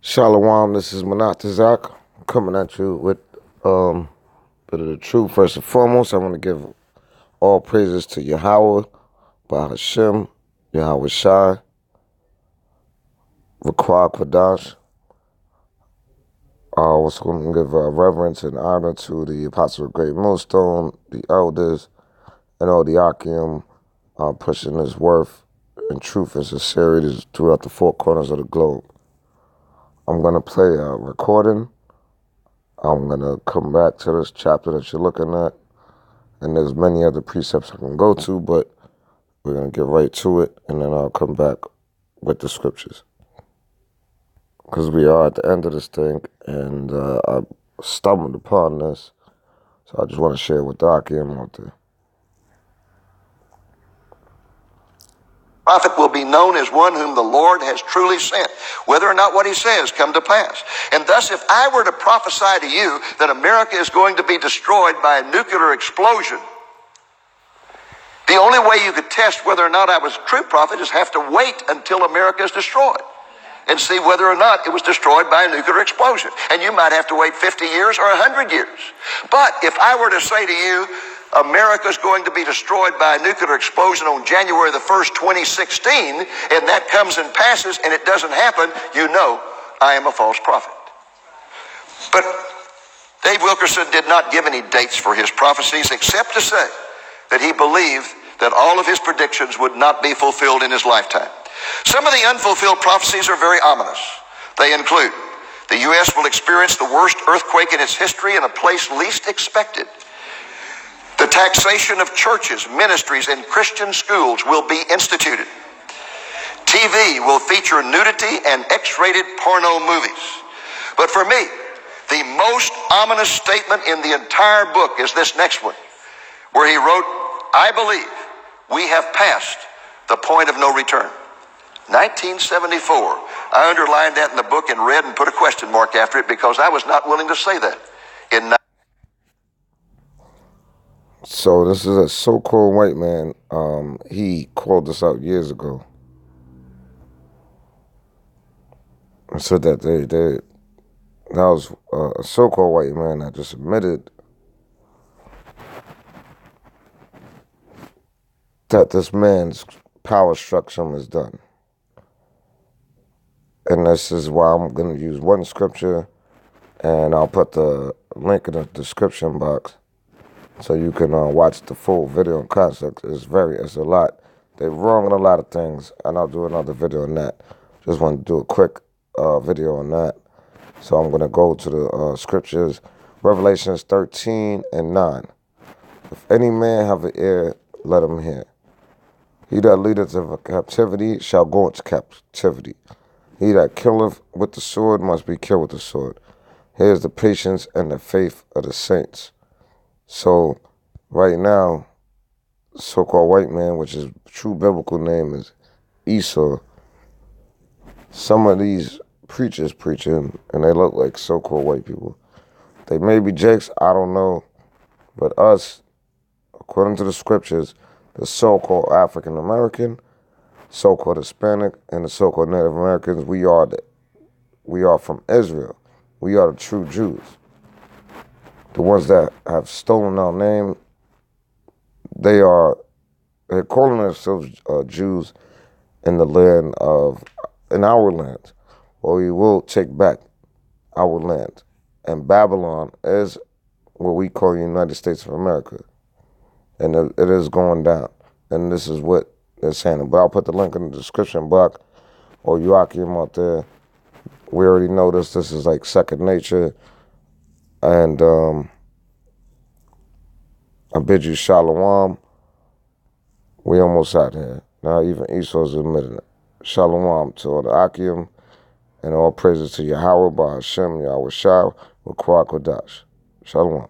Shalom, this is Manatazak coming at you with bit of the truth. First and foremost, I want to give all praises to Yahweh, Bahashem, Yahweh Shai, Raquah Quadash. I also want to give reverence and honor to the Apostle of Great Millstone, the elders, and all the Akim pushing his worth and truth and sincerity throughout the four corners of the globe. I'm going to play a recording. I'm going to come back to this chapter that you're looking at. And there's many other precepts I can go to, but we're going to get right to it. And then I'll come back with the scriptures. Because we are at the end of this thing. And I stumbled upon this. So I just want to share with the Akim out there. Prophet will be known as one whom the Lord has truly sent, whether or not what he says come to pass. And thus, if I were to prophesy to you that America is going to be destroyed by a nuclear explosion, the only way you could test whether or not I was a true prophet is have to wait until America is destroyed and see whether or not it was destroyed by a nuclear explosion. And you might have to wait 50 years or 100 years. But if I were to say to you, America is going to be destroyed by a nuclear explosion on January the 1st, 2016, and that comes and passes and it doesn't happen, you know I am a false prophet. But Dave Wilkerson did not give any dates for his prophecies except to say that he believed that all of his predictions would not be fulfilled in his lifetime. Some of the unfulfilled prophecies are very ominous. They include the U.S. will experience the worst earthquake in its history in a place least expected. The taxation of churches, ministries, and Christian schools will be instituted. TV will feature nudity and X-rated porno movies. But for me, the most ominous statement in the entire book is this next one, where he wrote, I believe we have passed the point of no return. 1974. I underlined that in the book in red and put a question mark after it because I was not willing to say that. So this is a so-called white man. He called this out years ago. And said that that was a so-called white man that just admitted that this man's power structure is done. And this is why I'm going to use one scripture, and I'll put the link in the description box so you can watch the full video in context. It's a lot. They're wrong on a lot of things, and I'll do another video on that. Just want to do a quick video on that. So I'm going to go to the scriptures, Revelations 13 and 9. If any man have an ear, let him hear. He that leadeth into captivity shall go into captivity. He that killeth with the sword must be killed with the sword. Here's the patience and the faith of the saints. So right now, so-called white man, which is true biblical name is Esau. Some of these preachers preaching, and they look like so-called white people. They may be jakes, I don't know. But us, according to the scriptures, the so-called African American, so-called Hispanic, and the so-called Native Americans, we are from Israel. We are the true Jews. The ones that have stolen our name, they're calling themselves Jews in our land. Well, we will take back our land. And Babylon is what we call the United States of America. And it is going down. And this is what they're saying. But I'll put the link in the description box. Or you Akim out there. We already know this. This is like second nature. And I bid you shalom. We almost out here. Now even Esau's admitting it. Shalom to all the Akim. And all praises to Yahweh, Bahashem, Yahweh Shai, Raquah Quadash. Shalom.